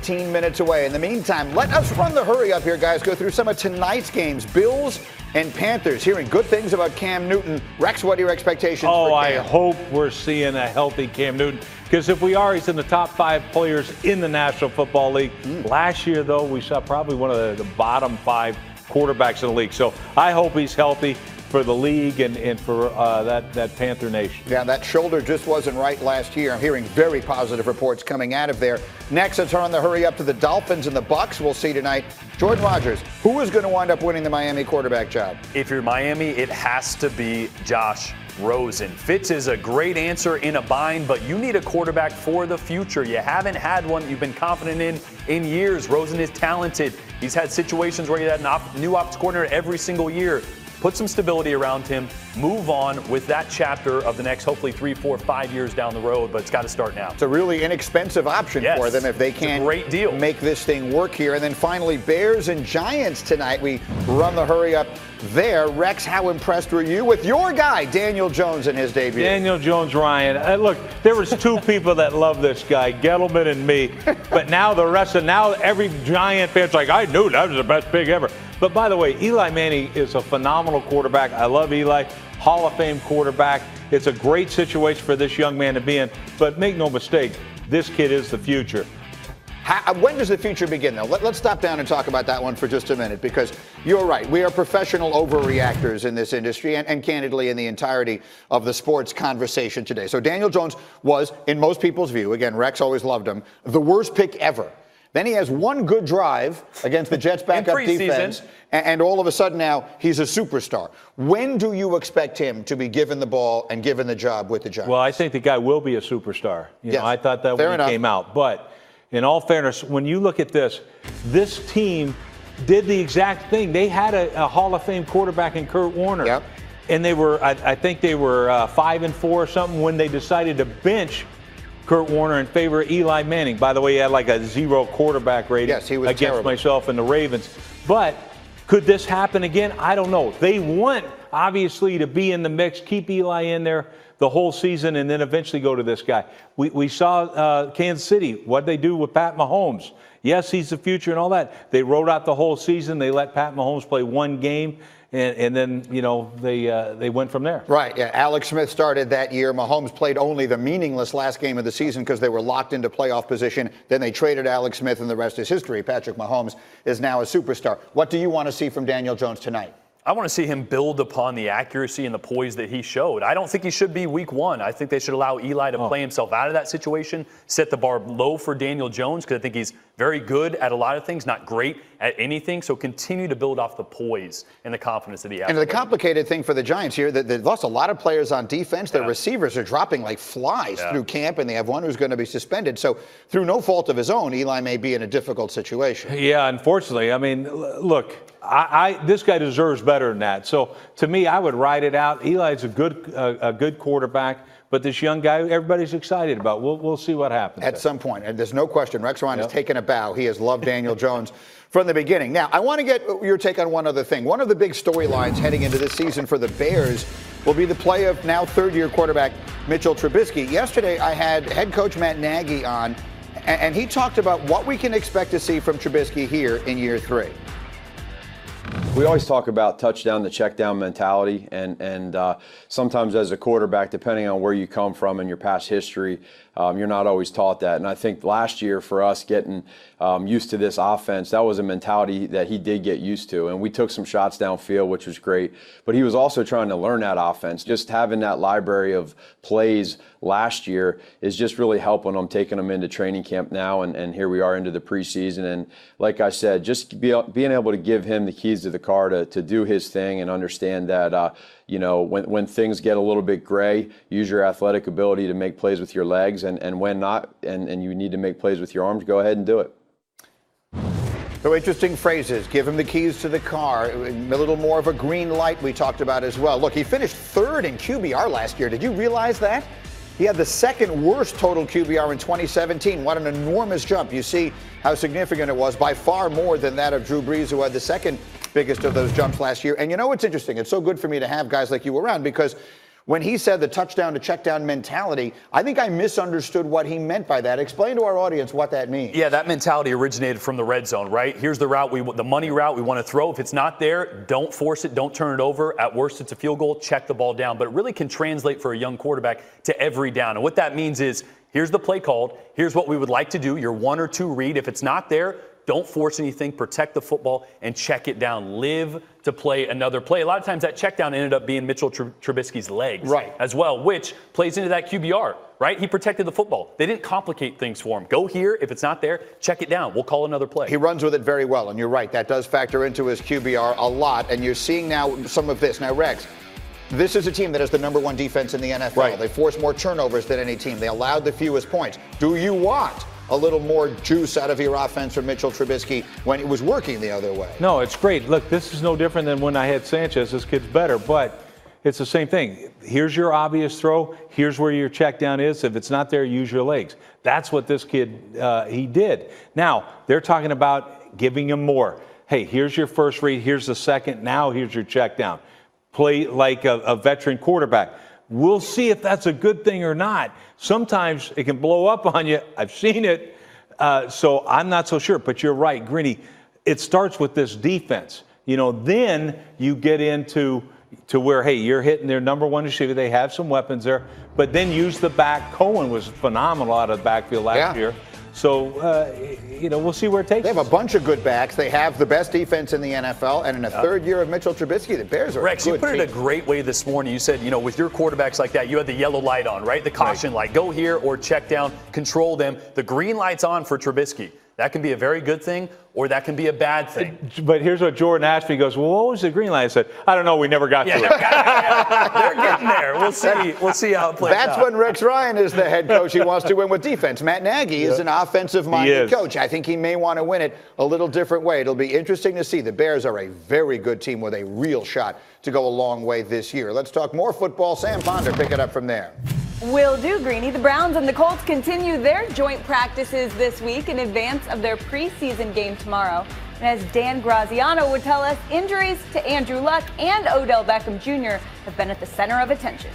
19 minutes away. In the meantime, let us run the hurry up here, guys. Go through some of tonight's games. Bills and Panthers. Hearing good things about Cam Newton. Rex, what are your expectations for Cam? I hope we're seeing a healthy Cam Newton. Because if we are, he's in the top 5 players in the National Football League. Last year, though, we saw probably one of the bottom 5 quarterbacks in the league. So I hope he's healthy for the league and for that Panther Nation. Yeah, that shoulder just wasn't right last year. I'm hearing very positive reports coming out of there. Next, let's run the hurry up to the Dolphins and the Bucs. We'll see tonight. Jordan Rodgers, who is going to wind up winning the Miami quarterback job? If you're Miami, it has to be Josh Rosen. Fitz is a great answer in a bind, but you need a quarterback for the future. You haven't had one you've been confident in years. Rosen is talented. He's had situations where he had a new ops coordinator every single year. Put some stability around him, move on with that chapter of the next, hopefully 3, 4, 5 years down the road, but it's got to start now. It's a really inexpensive option for them if they can great deal. Make this thing work here. And then finally, Bears and Giants tonight. We run the hurry up there. Rex, how impressed were you with your guy, Daniel Jones, in his debut? Daniel Jones, Ryan. Look, there was 2 people that love this guy, Gettleman and me. But now now every Giant fan's like, I knew that was the best pick ever. But by the way, Eli Manning is a phenomenal quarterback. I love Eli, Hall of Fame quarterback. It's a great situation for this young man to be in. But make no mistake, this kid is the future. When does the future begin, though? Let's stop down and talk about that one for just a minute, because you're right. We are professional overreactors in this industry and candidly in the entirety of the sports conversation today. So Daniel Jones was, in most people's view, again, Rex always loved him, the worst pick ever. Then he has one good drive against the Jets' backup defense, and all of a sudden now he's a superstar. When do you expect him to be given the ball and given the job with the Giants? Well, I think the guy will be a superstar. You know, I thought that when he came out. But in all fairness, when you look at this team did the exact thing. They had a Hall of Fame quarterback in Kurt Warner. Yep. And they were, I think they were 5-4 or something when they decided to bench Kurt Warner in favor of Eli Manning. By the way, he had like a 0 quarterback rating he was against terrible. myself and the Ravens. But could this happen again? I don't know. They want, obviously, to be in the mix, keep Eli in there the whole season, and then eventually go to this guy. We saw Kansas City, what they do with Pat Mahomes. Yes, he's the future and all that. They wrote out the whole season. They let Pat Mahomes play one game. And then, you know, they went from there. Right, yeah. Alex Smith started that year. Mahomes played only the meaningless last game of the season because they were locked into playoff position. Then they traded Alex Smith, and the rest is history. Patrick Mahomes is now a superstar. What do you want to see from Daniel Jones tonight? I want to see him build upon the accuracy and the poise that he showed. I don't think he should be week 1. I think they should allow Eli to play himself out of that situation, set the bar low for Daniel Jones, because I think he's very good at a lot of things, not great at anything. So continue to build off the poise and the confidence that he has. And the complicated thing for the Giants here, that they've lost a lot of players on defense. Their receivers are dropping like flies through camp, and they have one who's going to be suspended. So through no fault of his own, Eli may be in a difficult situation. Yeah, unfortunately. I mean, look, this guy deserves better than that. So to me, I would ride it out. Eli's a good quarterback, but this young guy, everybody's excited about. We'll see what happens at some point. And there's no question, Rex Ryan has taken a bow. He has loved Daniel Jones from the beginning. Now, I want to get your take on one other thing. One of the big storylines heading into this season for the Bears will be the play of now third-year quarterback Mitchell Trubisky. Yesterday, I had head coach Matt Nagy on, and he talked about what we can expect to see from Trubisky here in year 3. We always talk about touchdown to check down mentality, and sometimes as a quarterback, depending on where you come from and your past history, you're not always taught that. And I think last year for us getting used to this offense, that was a mentality that he did get used to. And we took some shots downfield, which was great. But he was also trying to learn that offense. Just having that library of plays last year is just really helping him, taking him into training camp now. And here we are into the preseason. And like I said, just being able to give him the keys to the car to do his thing and understand that, you know, when things get a little bit gray, use your athletic ability to make plays with your legs, and when not, and you need to make plays with your arms, go ahead and do it. So interesting phrases. Give him the keys to the car. A little more of a green light we talked about as well. Look, he finished 3rd in QBR last year. Did you realize that? He had the 2nd worst total QBR in 2017. What an enormous jump. You see how significant it was, by far more than that of Drew Brees, who had the 2nd biggest of those jumps last year. And you know what's interesting? It's so good for me to have guys like you around, because when he said the touchdown to check down mentality, I think I misunderstood what he meant by that. Explain to our audience what that means. Yeah, that mentality originated from the red zone, right? Here's the route, the money route we want to throw. If it's not there, don't force it, don't turn it over. At worst, it's a field goal, check the ball down. But it really can translate for a young quarterback to every down. And what that means is, here's the play called, here's what we would like to do, your 1 or 2 read. If it's not there, don't force anything, protect the football, and check it down. Live to play another play. A lot of times that check down ended up being Mitchell Trubisky's legs as well, which plays into that QBR, right? He protected the football. They didn't complicate things for him. Go here. If it's not there, check it down. We'll call another play. He runs with it very well, and you're right. That does factor into his QBR a lot, and you're seeing now some of this. Now, Rex, this is a team that has the #1 defense in the NFL. Right. They force more turnovers than any team. They allowed the fewest points. Do you want a little more juice out of your offense from Mitchell Trubisky when it was working the other way? No, it's great. Look, this is no different than when I had Sanchez. This kid's better, but it's the same thing. Here's your obvious throw. Here's where your check down is. If it's not there, use your legs. That's what this kid, he did. Now, they're talking about giving him more. Hey, here's your first read. Here's the second. Now here's your check down. Play like a veteran quarterback. We'll see if that's a good thing or not. Sometimes it can blow up on you. I've seen it. So I'm not so sure. But you're right, Greeny. It starts with this defense. Then you get into where, hey, you're hitting their #1 receiver. They have some weapons there. But then use the back. Cohen was phenomenal out of the backfield last year. So, we'll see where it takes us. They have a bunch of good backs. They have the best defense in the NFL. And in a third year of Mitchell Trubisky, the Bears are Rex, a good you put team. it a great way this morning. You said, with your quarterbacks like that, you had the yellow light on, right? The caution light. Go here or check down, control them. The green light's on for Trubisky. That can be a very good thing, or that can be a bad thing. But here's what Jordan asked me. He goes, well, what was the green light? I said, I don't know. We never got to it. They're getting there. We'll see how it plays out. That's when Rex Ryan is the head coach. He wants to win with defense. Matt Nagy is an offensive-minded coach. I think he may want to win it a little different way. It'll be interesting to see. The Bears are a very good team with a real shot to go a long way this year. Let's talk more football. Sam Ponder, pick it up from there. Will do, Greeny. The Browns and the Colts continue their joint practices this week in advance of their preseason game tomorrow. And as Dan Graziano would tell us, injuries to Andrew Luck and Odell Beckham Jr. have been at the center of attention.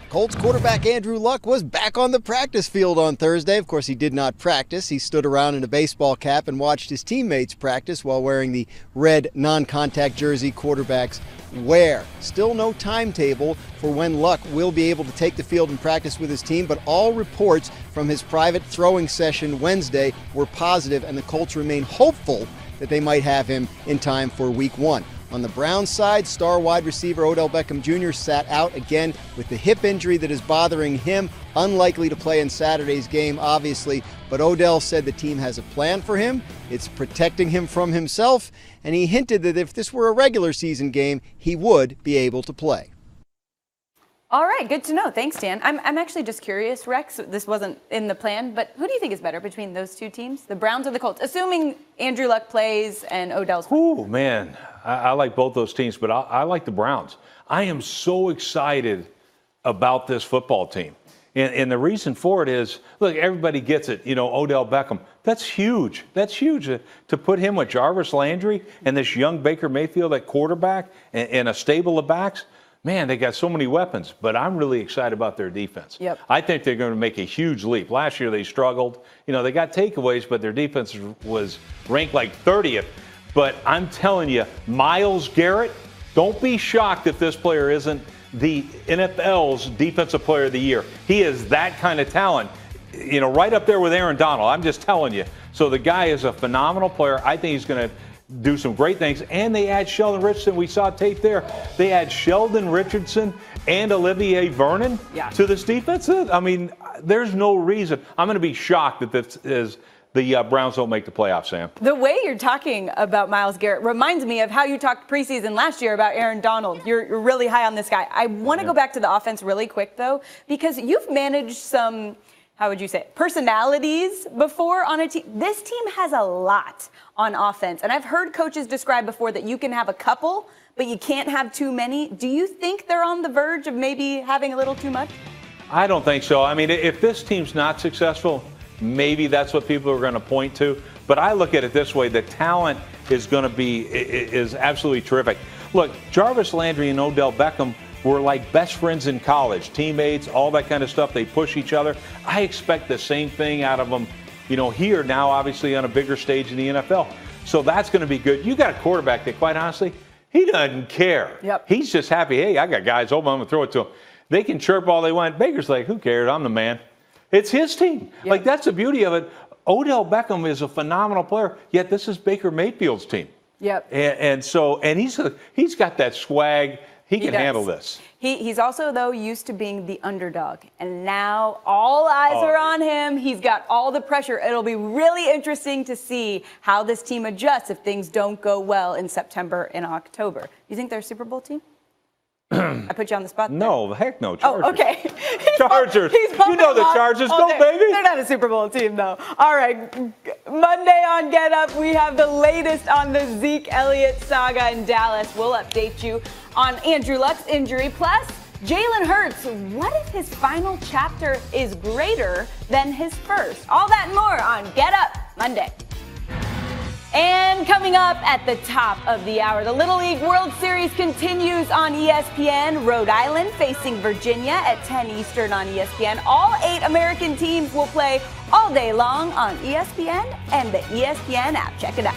Colts quarterback Andrew Luck was back on the practice field on Thursday. Of course, he did not practice. He stood around in a baseball cap and watched his teammates practice while wearing the red non-contact jersey quarterbacks wear. Still no timetable for when Luck will be able to take the field and practice with his team, but all reports from his private throwing session Wednesday were positive, and the Colts remain hopeful that they might have him in time for Week 1. On the Browns side, star wide receiver Odell Beckham Jr. sat out again with the hip injury that is bothering him. Unlikely to play in Saturday's game, obviously, but Odell said the team has a plan for him. It's protecting him from himself, and he hinted that if this were a regular season game, he would be able to play. All right, good to know. Thanks, Dan. I'm actually just curious, Rex. This wasn't in the plan, but who do you think is better between those two teams, the Browns or the Colts? Assuming Andrew Luck plays and Odell's. Ooh, man, I like both those teams, but I like the Browns. I am so excited about this football team. And the reason for it is, look, everybody gets it. Odell Beckham. That's huge. That's huge to put him with Jarvis Landry and this young Baker Mayfield at quarterback and a stable of backs. Man, they got so many weapons, but I'm really excited about their defense. Yep. I think they're going to make a huge leap. Last year they struggled. They got takeaways, but their defense was ranked like 30th. But I'm telling you, Myles Garrett, don't be shocked if this player isn't the NFL's Defensive Player of the Year. He is that kind of talent, right up there with Aaron Donald. I'm just telling you. So the guy is a phenomenal player. I think he's going to do some great things. And they add Sheldon Richardson. We saw tape there. They add Sheldon Richardson and Olivier Vernon to this defense. I mean, there's no reason. I'm going to be shocked that this is the Browns don't make the playoffs, Sam. The way you're talking about Myles Garrett reminds me of how you talked preseason last year about Aaron Donald. You're really high on this guy. I want to go back to the offense really quick, though, because you've managed some, how would you say, personalities before on a team. This team has a lot on offense. And I've heard coaches describe before that you can have a couple, but you can't have too many. Do you think they're on the verge of maybe having a little too much? I don't think so. I mean, if this team's not successful, maybe that's what people are going to point to. But I look at it this way. The talent is going to be is absolutely terrific. Look, Jarvis Landry and Odell Beckham were like best friends in college, teammates, all that kind of stuff. They push each other. I expect the same thing out of them, here now, obviously on a bigger stage in the NFL. So that's going to be good. You got a quarterback that, quite honestly, he doesn't care. Yep. He's just happy. Hey, I got guys open. I'm going to throw it to them. They can chirp all they want. Baker's like, who cares? I'm the man. It's his team. Yep. Like, that's the beauty of it. Odell Beckham is a phenomenal player, yet this is Baker Mayfield's team. Yep. And he's got that swag. He can handle this. He's also, though, used to being the underdog. And now all eyes are on him. He's got all the pressure. It'll be really interesting to see how this team adjusts if things don't go well in September and October. You think they're a Super Bowl team? I put you on the spot there. No, heck no. Chargers. Oh, okay. Chargers. You know the Chargers. Go, baby. They're not a Super Bowl team, though. All right. Monday on Get Up, we have the latest on the Zeke Elliott saga in Dallas. We'll update you on Andrew Luck's injury. Plus, Jalen Hurts. What if his final chapter is greater than his first? All that and more on Get Up Monday. And coming up at the top of the hour, the Little League World Series continues on ESPN. Rhode Island facing Virginia at 10 Eastern on ESPN. All 8 American teams will play all day long on ESPN and the ESPN app. Check it out.